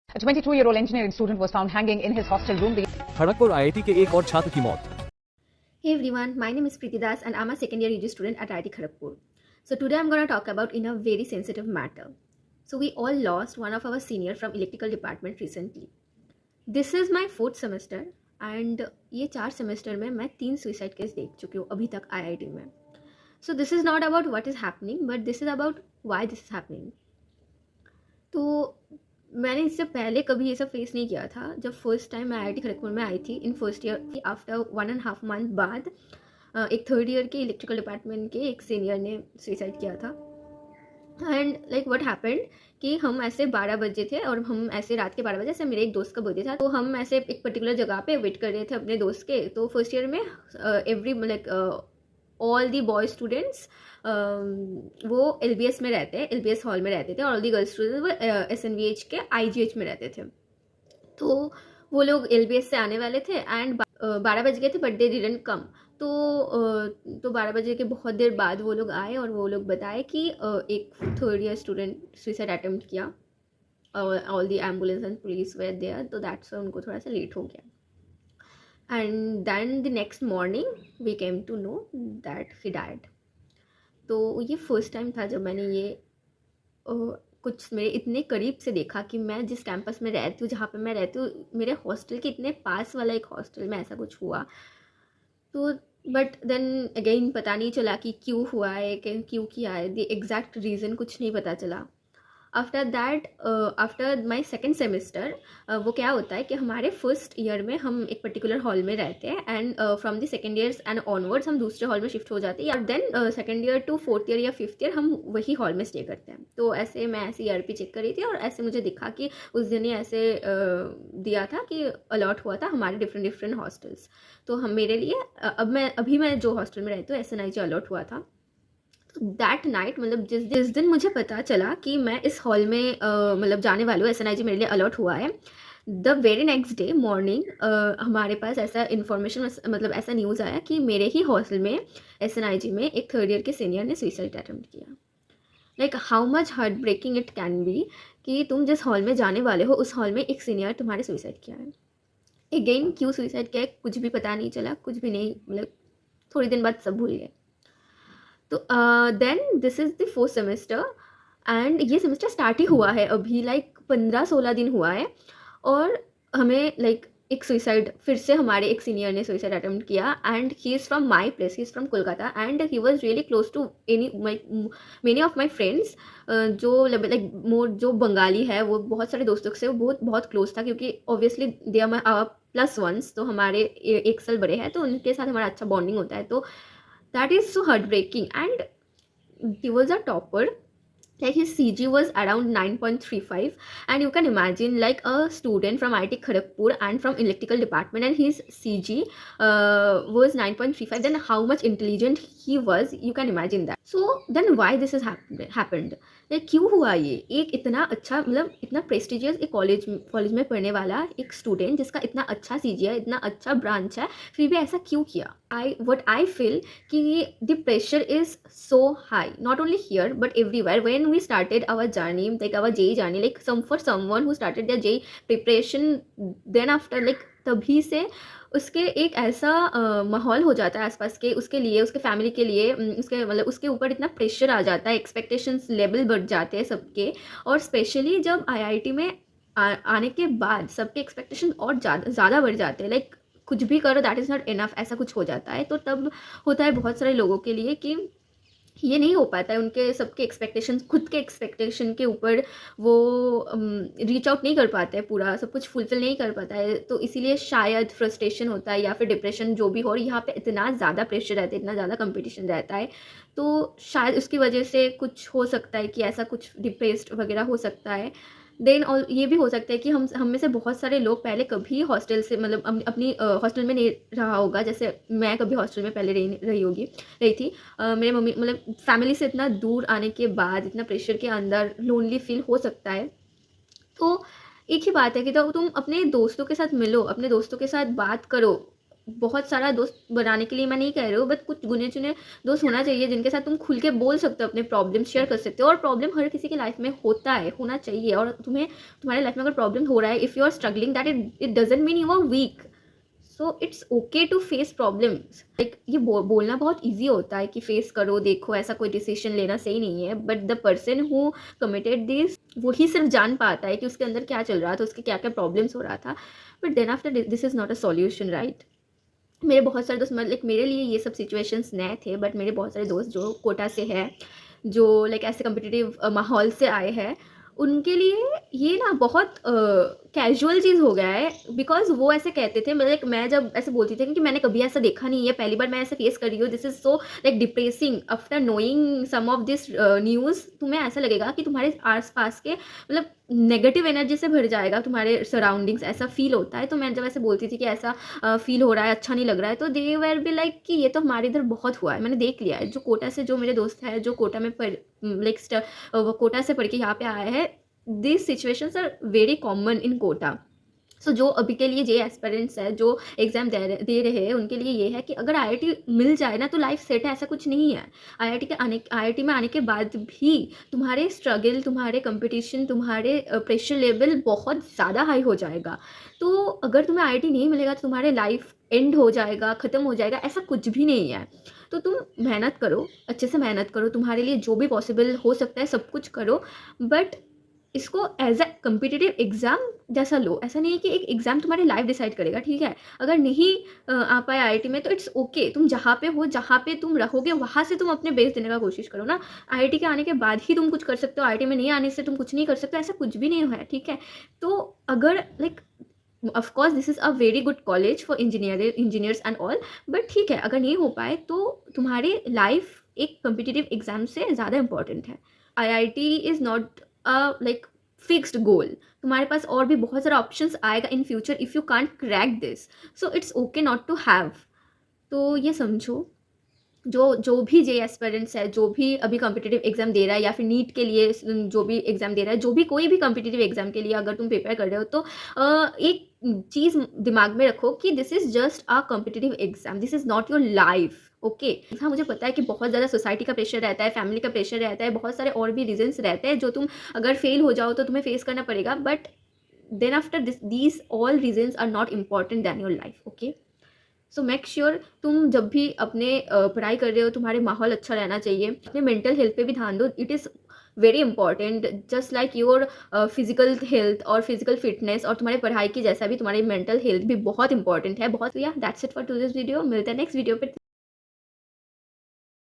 A 22-year-old engineering student was found hanging in his hostel room. Kharagpur IIT के एक और छात्र की मौत। Hey everyone, my name is Preeti Das and I'm a second year UG student at IIT Kharagpur. So today I'm going to talk about in a very sensitive matter. So we all lost one of our senior from electrical department recently. This is my 4th semester and ये 4 semester में मैं 3 suicide case देख चुकी हूँ अभी तक IIT में. So this is not about what is happening but this is about why this is happening. तो मैंने इससे पहले कभी ये सब फेस नहीं किया था. जब फर्स्ट टाइम मैं IIT खड़गपुर में आई थी in first year, after 1.5 month बाद एक थर्ड ईयर के इलेक्ट्रिकल डिपार्टमेंट के एक सीनियर ने सुसाइड किया था. एंड लाइक व्हाट हैपेंड कि हम ऐसे 12 बजे थे और हम ऐसे रात के 12 बजे से मेरे एक दोस्त का बर्थडे था, तो हम ऐसे एक पर्टिकुलर जगह पे वेट कर रहे थे अपने दोस्त के. तो फर्स्ट ईयर में every like all the boy students वो LBS में रहते हैं, LBS हॉल में रहते थे, और ऑल दी गर्ल्स स्टूडेंट्स वो SNVH के IGH में रहते थे. तो वो लोग LBS से आने वाले थे एंड 12 बज गए थे बट दे डिडंट कम. तो 12 बजे के बहुत देर बाद वो लोग आए और वो लोग बताए कि एक third year student suicide attempt किया. All the ambulance and police were there, तो दैट्स उनको थोड़ा सा लेट हो गया. And then the next morning we came to know that he died. तो ये फर्स्ट टाइम था जब मैंने ये कुछ मेरे इतने करीब से देखा कि मैं जिस कैंपस में रहती हूँ, जहाँ पे मैं रहती हूँ, मेरे हॉस्टल के इतने पास वाला एक हॉस्टल में ऐसा कुछ हुआ. तो बट देन अगेन पता नहीं चला कि क्यों हुआ है, क्यों किया है. द एग्जैक्ट रीज़न कुछ नहीं पता चला. After that after my second semester वो क्या होता है कि हमारे फर्स्ट ईयर में हम एक पर्टिकुलर हॉल में रहते हैं and from the second years and onwards हम दूसरे हॉल में शिफ्ट हो जाते हैं, या then second year to fourth year या फिफ्थ ईयर हम वही हॉल में स्टे करते हैं. तो ऐसे मैं ऐसे ERP चेक कर रही थी और ऐसे मुझे दिखा कि उस दिन ही ऐसे दिया था कि अलॉट हुआ था हमारे डिफरेंट हॉस्टल्स. तो हम मेरे लिए अभी मैं जो हॉस्टल में रहती हूँ SNIG अलॉट हुआ था. दैट नाइट मतलब जिस दिन मुझे पता चला कि मैं इस हॉल में मतलब जाने वाली हूँ, SNIG मेरे लिए अलॉट हुआ है, the very next day morning हमारे पास ऐसा इन्फॉर्मेशन मतलब ऐसा न्यूज़ आया कि मेरे ही हॉस्टल में SNIG में एक थर्ड ईयर के सीनियर ने सुसाइड अटेम्प्ट किया. Like how much heartbreaking it can be कि तुम जिस हॉल में जाने वाले हो उस हॉल में एक सीनियर तुम्हारे सुसाइड किया है. अगेन क्यों सुसाइड किया है कुछ भी पता नहीं चला, कुछ भी नहीं, मतलब थोड़ी दिन बाद सब भूल गए. तो then this is the 4th semester and ये सेमेस्टर स्टार्ट ही हुआ है अभी, लाइक 15-16 दिन हुआ है और हमें लाइक एक सुसाइड फिर से हमारे एक सीनियर ने सुसाइड अटेम्प्ट किया. And he is from my place, he is from Kolkata and he was really close to many of my friends. जो लाइक जो बंगाली है वो बहुत सारे दोस्तों से वो बहुत क्लोज था, क्योंकि obviously they are my +1s, तो हमारे एक साल बड़े हैं, तो उनके साथ हमारा अच्छा बॉन्डिंग होता है. तो that is so heartbreaking. And he was a topper, like his CG was around 9.35, and you can imagine like a student from IIT Kharagpur and from electrical department and his CG was 9.35, then how much intelligent he was, you can imagine that. So then why this has happened? like क्यों हुआ ये? एक इतना अच्छा मतलब इतना prestigious एक college में पढ़ने वाला एक स्टूडेंट जिसका इतना अच्छा CG है, इतना अच्छा ब्रांच है, फिर भी ऐसा क्यों किया? what I feel कि the pressure is so high, not only here but everywhere. When we started our journey, like our JEE journey, like for someone who started their JEE preparation, then after like तभी से उसके एक ऐसा माहौल हो जाता है आसपास के, उसके लिए, उसके फैमिली के लिए, उसके मतलब उसके ऊपर इतना प्रेशर आ जाता है, एक्सपेक्टेशंस लेवल बढ़ जाते हैं सबके. और स्पेशली जब IIT में आने के बाद सबके एक्सपेक्टेशन और ज़्यादा बढ़ जाते हैं. लाइक कुछ भी करो दैट इज़ नॉट इनफ, ऐसा कुछ हो जाता है. तो तब होता है बहुत सारे लोगों के लिए कि ये नहीं हो पाता है, उनके सबके एक्सपेक्टेशन, खुद के एक्सपेक्टेशन के ऊपर वो रीच आउट नहीं कर पाते हैं, पूरा सब कुछ फुलफिल नहीं कर पाता है. तो इसीलिए शायद फ्रस्ट्रेशन होता है या फिर डिप्रेशन जो भी हो. और यहाँ पे इतना ज़्यादा प्रेशर रहता है, इतना ज़्यादा कंपटीशन रहता है, तो शायद उसकी वजह से कुछ हो सकता है कि ऐसा कुछ डिप्रेस्ड वगैरह हो सकता है. देन और ये भी हो सकता है कि हम में से बहुत सारे लोग पहले कभी हॉस्टल से मतलब अपनी हॉस्टल में नहीं रहा होगा. जैसे मैं कभी हॉस्टल में पहले रही थी. मेरे मम्मी मतलब फैमिली से इतना दूर आने के बाद इतना प्रेशर के अंदर लोनली फील हो सकता है. तो एक ही बात है कि तो तुम अपने दोस्तों के साथ मिलो, अपने दोस्तों के साथ बात करो, बहुत सारा दोस्त बनाने के लिए मैं नहीं कह रही हूँ, बट कुछ गुने चुने दोस्त होना चाहिए जिनके साथ तुम खुल के बोल सकते हो, अपने प्रॉब्लम शेयर कर सकते हो। और प्रॉब्लम हर किसी की लाइफ में होता है, होना चाहिए। और तुम्हारे लाइफ में अगर प्रॉब्लम हो रहा है, if you are struggling, that it doesn't mean you are weak. So it's okay to face problems. Like ये बोलना बहुत ईजी होता है कि फेस करो, देखो ऐसा कोई डिसीजन लेना सही नहीं है, but the person who committed this, वो ही सिर्फ जान पाता है कि उसके अंदर क्या चल रहा था, उसके क्या क्या प्रॉब्लम्स हो रहा था। But then after this is not a solution, right. मेरे बहुत सारे दोस्त, मतलब मेरे लिए ये सब सिचुएशंस नए थे, बट मेरे बहुत सारे दोस्त जो कोटा से है, जो लाइक ऐसे कम्पिटिटिव माहौल से आए हैं, उनके लिए ये ना बहुत कैजुअल चीज़ हो गया है। बिकॉज वो ऐसे कहते थे, मतलब मैं जब ऐसे बोलती थी कि मैंने कभी ऐसा देखा नहीं है, पहली बार मैं ऐसे फेस कर रही हूँ, this is so like depressing. After knowing some of this news, तुम्हें ऐसा लगेगा कि तुम्हारे आस पास के मतलब नेगेटिव एनर्जी से भर जाएगा तुम्हारे सराउंडिंग्स, ऐसा फील होता है। तो मैं जब ऐसे बोलती थी कि ऐसा फील हो रहा है, अच्छा नहीं लग रहा है, तो दे वेर बी लाइक कि ये तो हमारे इधर बहुत हुआ है, मैंने देख लिया है। जो कोटा से, जो मेरे दोस्त हैं जो कोटा में लाइक वो कोटा से पढ़ के यहाँ पे आए हैं, this situations are very common in Kota. So जो अभी के लिए जे एस्पिरेंट्स है, जो एग्ज़ाम दे रहे हैं, उनके लिए ये है कि अगर आईआईटी मिल जाए ना तो लाइफ सेट है, ऐसा कुछ नहीं है। आईआईटी में आने के बाद भी तुम्हारे स्ट्रगल, तुम्हारे कंपटीशन, तुम्हारे प्रेशर लेवल बहुत ज़्यादा हाई हो जाएगा। तो अगर तुम्हें आईआईटी नहीं मिलेगा तो तुम्हारे लाइफ एंड हो जाएगा, ख़त्म हो जाएगा, ऐसा कुछ भी नहीं है। तो तुम मेहनत करो, अच्छे से मेहनत करो, तुम्हारे लिए जो भी पॉसिबल हो सकता है सब कुछ करो, बट इसको एज अ कम्पिटिटिव एग्ज़ाम जैसा लो। ऐसा नहीं है कि एक एग्ज़ाम तुम्हारी लाइफ डिसाइड करेगा, ठीक है। अगर नहीं आ पाए आईआईटी में तो इट्स ओके, तुम जहाँ पे हो, जहाँ पे तुम रहोगे, वहाँ से तुम अपने बेस देने का कोशिश करो ना। आईआईटी के आने के बाद ही तुम कुछ कर सकते हो, आईआईटी में नहीं आने से तुम कुछ नहीं कर सकते, ऐसा कुछ भी नहीं है, ठीक है। तो अगर like of course this is a very good college for engineers and all, but ठीक है, अगर नहीं हो पाए तो तुम्हारी लाइफ एक कम्पिटिटिव एग्ज़ाम से ज़्यादा इंपॉर्टेंट है। IIT is not like fixed goal. तुम्हारे पास और भी बहुत सारा ऑप्शंस आएगा in future if you can't crack this, so it's okay not to have. तो ये समझो, जो भी जे एस्पिरेंट्स है, जो भी अभी कॉम्पिटिटिव एग्जाम दे रहा है, या फिर नीट के लिए जो भी एग्जाम दे रहा है, जो भी कोई भी कॉम्पिटिटिव एग्जाम के लिए अगर तुम प्रिपेयर कर रहे हो, तो एक चीज़ दिमाग में रखो कि this is just a competitive exam, this is not your life, okay. हाँ, मुझे पता है कि बहुत ज़्यादा सोसाइटी का प्रेशर रहता है, फैमिली का प्रेशर रहता है, बहुत सारे और भी रीजंस रहते हैं जो तुम अगर फेल हो जाओ तो तुम्हें फेस करना पड़ेगा, but then after these all reasons are not important than your life, okay. So make sure तुम जब भी अपने पढ़ाई कर रहे हो, तुम्हारे माहौल अच्छा रहना चाहिए, अपने मेंटल हेल्थ पे भी ध्यान दो। It is very important, just like your physical health और फिजिकल फिटनेस, और तुम्हारी पढ़ाई की जैसा भी तुम्हारी मेंटल हेल्थ भी बहुत इंपॉर्टेंट है, बहुत। Yeah that's it for to this video. मिलते हैं नेक्स्ट वीडियो पे।